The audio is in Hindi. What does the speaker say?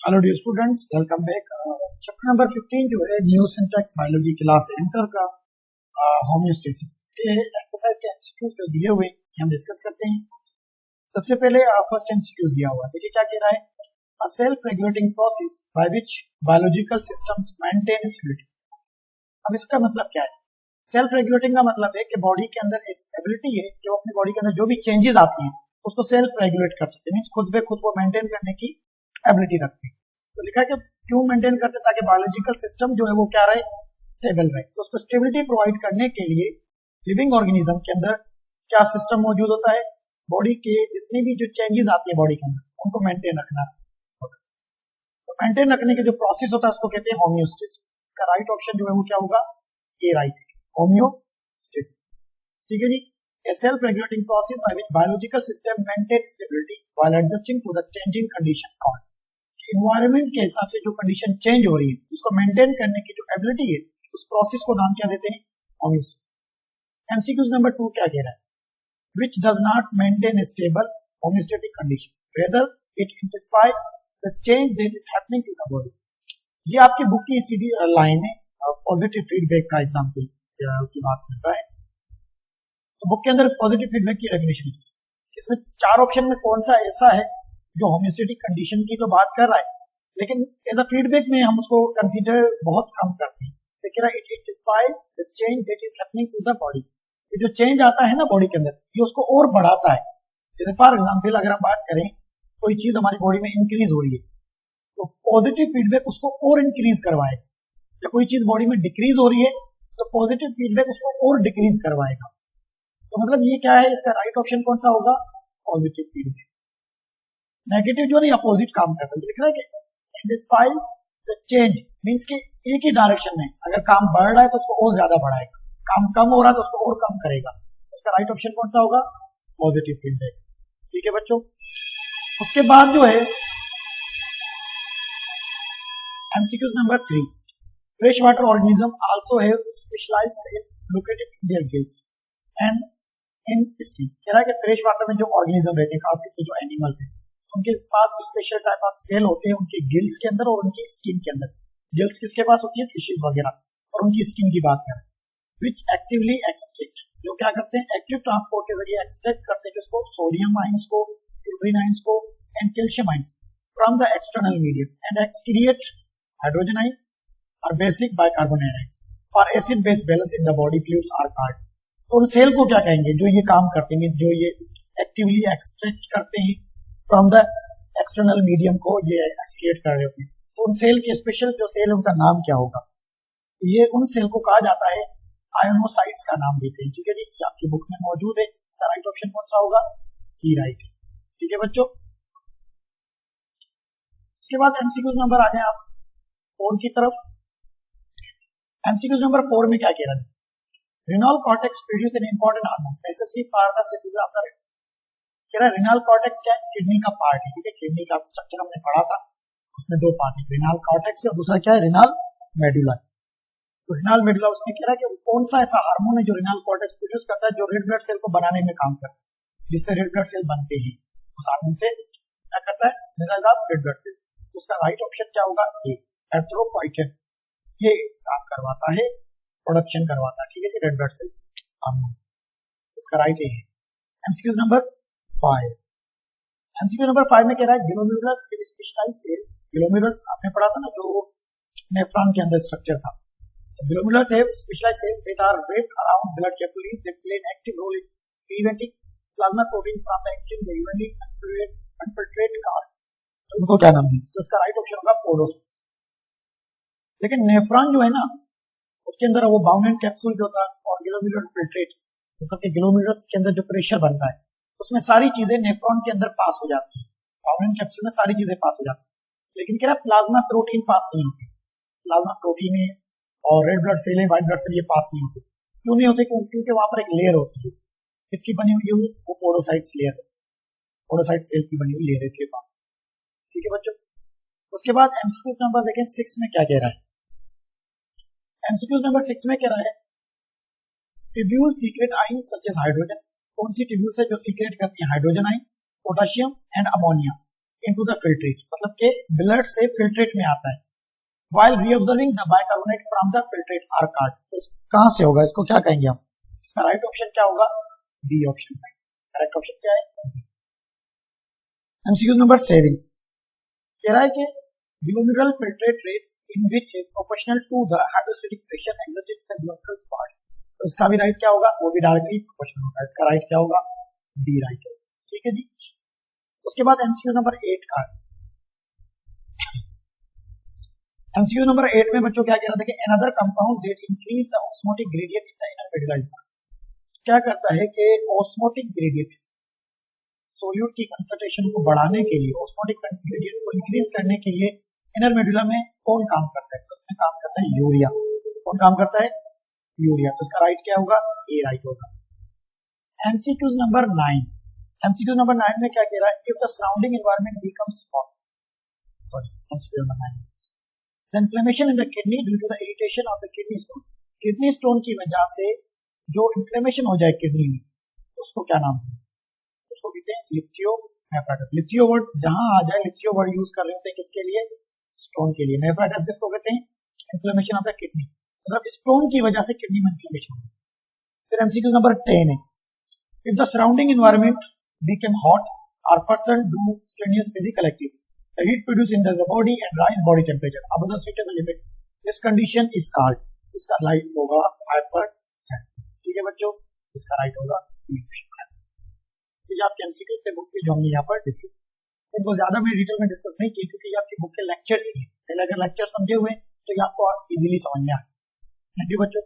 Hello dear students, welcome back. Chapter number 15 जो है new syntax biology class enter का होम्योस्टेसिस, इसके एक्सरसाइज के एमसीक्यू जो दिए हुए हम डिस्कस करते हैं। सबसे पहले फर्स्ट एमसीक्यू दिया हुआ, देखिए क्या कह रहा है। A self regulating process by which biological systems maintain stability. अब इसका मतलब क्या है? सेल्फ रेगुलेटिंग का मतलब है कि बॉडी के अंदर स्टेबिलिटी है कि वो अपनी बॉडी के अंदर जो भी चेंजेस आती हैं उसको सेल्फ रेगुलेट कर सकते हैं, खुद पे खुद को मेंटेन करने की एबिलिटी रखते हैं। तो लिखा है कि क्यों मेंटेन करते हैं, ताकि बायोलॉजिकल सिस्टम जो है वो क्या रहे, स्टेबल रहे। तो उसको स्टेबिलिटी प्रोवाइड करने के लिए लिविंग ऑर्गेनिज्म के अंदर क्या सिस्टम मौजूद होता है, बॉडी के जितनी भी जो चेंजेस आती है बॉडी के अंदर उनको मेंटेन रखना होता है। तो मेंटेन रखने के जो प्रोसेस होता है उसको कहते हैं होम्योस्टेसिस। इसका राइट ऑप्शन जो है वो क्या होगा, ये राइट है, होम्योस्टेसिस। ठीक है जी। A self-regulating process by which biological system maintains stability while adjusting to the changing condition called। Environment के हिसाब से जो कंडीशन चेंज हो रही है उसको मेंटेन करने की जो एबिलिटी है उस प्रोसेस को नाम क्या देते हैं, होम्योस्टेसिस। एमसीक्यूज नंबर 2 क्या कह रहा है, which does not maintain a stable homeostatic condition whether it intensifies the change that is happening to the body। ये आपकी बुक की सीधी लाइन है, पॉजिटिव फीडबैक का एग्जांपल की बात कर रहा है। तो बुक के अंदर पॉजिटिव फीडबैक की डेफिनेशन है, इसमें 4 ऑप्शन में कौन सा ऐसा है जो होम्योस्टेटिक कंडीशन की तो बात कर रहा है, लेकिन एज अ फीडबैक में हम उसको कंसीडर बहुत कम करते हैं। तो कह रहा है it intensifies the change that is happening to the body. ये जो चेंज आता है ना बॉडी के अंदर, ये उसको और बढ़ाता है। जैसे फॉर एग्जांपल अगर हम बात करें, कोई चीज हमारी बॉडी में इंक्रीज हो रही है तो पॉजिटिव फीडबैक उसको और इंक्रीज करवाएगा, या कोई चीज बॉडी में डिक्रीज हो रही है तो पॉजिटिव फीडबैक उसको और डिक्रीज करवाएगा। तो मतलब ये क्या है, इसका राइट ऑप्शन कौन सा होगा, पॉजिटिव फीडबैक। नेगेटिव जो है अपोजिट काम करता है, लिख रहा है कि इंटेंसिफाइज द चेंज मींस कि एक ही डायरेक्शन में अगर काम बढ़ रहा है तो उसको और ज्यादा बढ़ाएगा, काम कम हो रहा है तो उसको और कम करेगा। इसका राइट ऑप्शन कौन सा होगा, पॉजिटिव फीडबैक। ठीक है बच्चों। उसके बाद जो है MCQ number 3, fresh water organism also have specialised cell located in their gills and in skin. कह रहा है कि फ्रेश वाटर में जो ऑर्गेनिज्म रहते हैं, खास करके जो एनिमल्स हैं, उनके पास स्पेशल टाइप ऑफ सेल होते हैं उनके गिल्स के अंदर और उनकी स्किन के अंदर। गिल्स किसके पास होती है, फिशेस वगैरह, और उनकी स्किन की बात करें, विच एक्टिवली एक्सट्रैक्ट, जो क्या करते हैं एक्टिव ट्रांसपोर्ट के जरिए एक्सट्रैक्ट करते हैं किसको, सोडियम आयंस को, क्लोरीन आयंस को and calcium ions from the external medium and excrete hydrogen ion और basic bicarbonate ions for acid base balance in the body fluids are called. तो उन सेल को क्या कहेंगे जो ये काम करते हैं, जो ये एक्टिवली एक्सट्रैक्ट करते हैं फ्रॉम द एक्सटर्नल मीडियम को, ये एक्सक्रिएट कर रहे होते हैं। तो उन सेल के स्पेशल जो सेल उनका नाम क्या होगा, ये उन सेल को कहा जाता है आयोनोसाइट्स का नाम देते हैं। ठीक है जी, आपकी बुक में मौजूद है। इसका राइट ऑप्शन कौन सा होगा, सी राइट। ठीक है बच्चों। उसके बाद एमसीक्यू नंबर आ जाए आप 4 की तरफ। एमसीक्यू नंबर 4 में क्या कह रहा है, renal cortex produce an important hormone necessary for the synthesis of the red blood cells। कह रहा है renal cortex क्या है, किडनी का पार्ट है। ठीक है, किडनी का स्ट्रक्चर हमने पढ़ा था, उसमें 2 पार्ट है, renal cortex और दूसरा क्या है, renal medulla। तो renal medulla उसमें कह रहा है कि कौन सा ऐसा हार्मोन है जो renal cortex प्रोड्यूस करता है जो रेड ब्लड सेल को बनाने में काम करता है, जिससे रेड ब्लड सेल बनते हैं। उस हार्मोन से क्या करता है, synthesise of red blood cell. उसका राइट ऑप्शन क्या होगा, ए, एरिथ्रोपोइटिन। ये काम करवाता है, प्रोडक्शन करवाता है। ठीक है, रेड ब्लड सेल हार्मोन। इसका राइट है। MCQ number 5। एमसीक्यू नंबर 5 में कह रहा है ग्लोमेरुलस स्पेशलाइज्ड सेल। ग्लोमेरुलस आपने पढ़ा था ना, जो नेफ्रॉन के अंदर स्ट्रक्चर था। ग्लोमेरुलस है specialised cell that are wrapped around blood capillaries that play an active role in preventing plasma protein from the action they usually infiltrate card। तो उनको क्या नाम है, तो इसका राइट ऑप्शन होगा पोरोसाइट्स। लेकिन नेफ्रॉन जो है ना, उसके अंदर वो बाउंड कैप्सूल जो होता है और ग्लोमेरुलर फिल्ट्रेट, मतलब कि ग्लोमेरुलस के अंदर जो प्रेशर बनता है उसमें सारी चीजें नेफ्रॉन के अंदर पास हो जाती है। बाउंड कैप्सूल में सारी चीजें पास हो जाती है, लेकिन क्या प्लाज्मा प्रोटीन पास नहीं होती। प्लाज्मा प्रोटीन है और रेड ब्लड सेल है, व्हाइट ब्लड सेल, ये पास नहीं होते। क्यों नहीं होते, क्योंकि वहां पर एक लेयर होती है, इसकी बनी हुई है वो पोरोसाइट्स लेयर, पोरोसाइट सेल की बनी हुई लेयर है इसके पास। ठीक है बच्चों। उसके बाद एमसीक्यू नंबर देखें 6 में क्या कह रहा है। एमसीक्यू नंबर 6 में कह रहा है tubule secrete ion such as hydrogen. कौन सी ट्यूब्यूल्स है जो सीक्रेट करती है hydrogen ion, potassium and ammonia into the filtrate, मतलब कि ब्लड से फिल्ट्रेट में आता है. While reobserving the bicarbonate from the filtrate are cut. तो कहाँ से होगा, इसको क्या कहेंगे हम? इसका राइट ऑप्शन क्या होगा? B option. करेक्ट ऑप्शन क्या है? एमसीक्यू नंबर 7 कह रहा है कि glomerular filtrate rate in which is proportional to the hydrostatic pressure exerted in the glomerulus parts. तो इसका भी राइट क्या होगा? वो भी डायरेक्टली प्रोपोर्शनल होगा. इसका राइट क्या होगा? बी राइट होगा. ठीक है जी. उसके बाद एमसीक्यू नंबर 8 का एमसीक्यू नंबर 8 में बच्चों क्या कह रहा था कि another compound that increase the osmotic gradient in the inner medulla is the. क्या करता है कि osmotic gradient सोल्यूट की कंसंट्रेशन को बढ़ाने के लिए, osmotic gradient को इंक्रीज करने के लिए इनर मेडुला में कौन काम करता है? तो उसमें काम करता है यूरिया. कौन काम करता है? यूरिया. तो इसका राइट क्या होगा? ए राइट होगा. MCQ number 9. एमसीक्यू नंबर 9 में क्या कह रहा है? If the surrounding environment becomes hot, sorry MCQ number 9, the inflammation in the kidney due to the irritation of the kidney stone. Kidney stone की वजह से जो इन्फ्लेमेशन हो जाए किडनी में, उसको क्या नाम है? उसको कहते हैं लिथियोनेफ्राइटिस. लिथियो वर्ड जहां आ जाए, लिथियो वर्ड यूज कर रहे होते हैं किसके लिए? स्टोन के लिए. नेफ्राइटिस किसको कहते हैं? इन्फ्लेमेशन ऑफ द किडनी, मतलब स्टोन की वजह से किडनी में इन्फ्लेमेशन हो. फिर एमसीक्यू नंबर 10 है, if the surrounding environment become hot और person do strenuous physical activity, the heat produce in the body and rise body temperature above the suitable limit, this condition is called. इसका राइट होगा हाइपरथर्मिया. ठीक है बच्चों, इसका राइट होगा बी ऑप्शन. ये आपके एमसीक्यू से बुक पे जो हमने यहाँ पर डिस्कस किया, इनको ज्यादा मैं डिटेल में डिस्कस नहीं की क्योंकि ये आपकी बुक के लेक्चर्स ही हैं. पहले अगर लेक्चर समझे हुए तो ये आपको इजीली समझ में आए. थैंक यू बच्चों.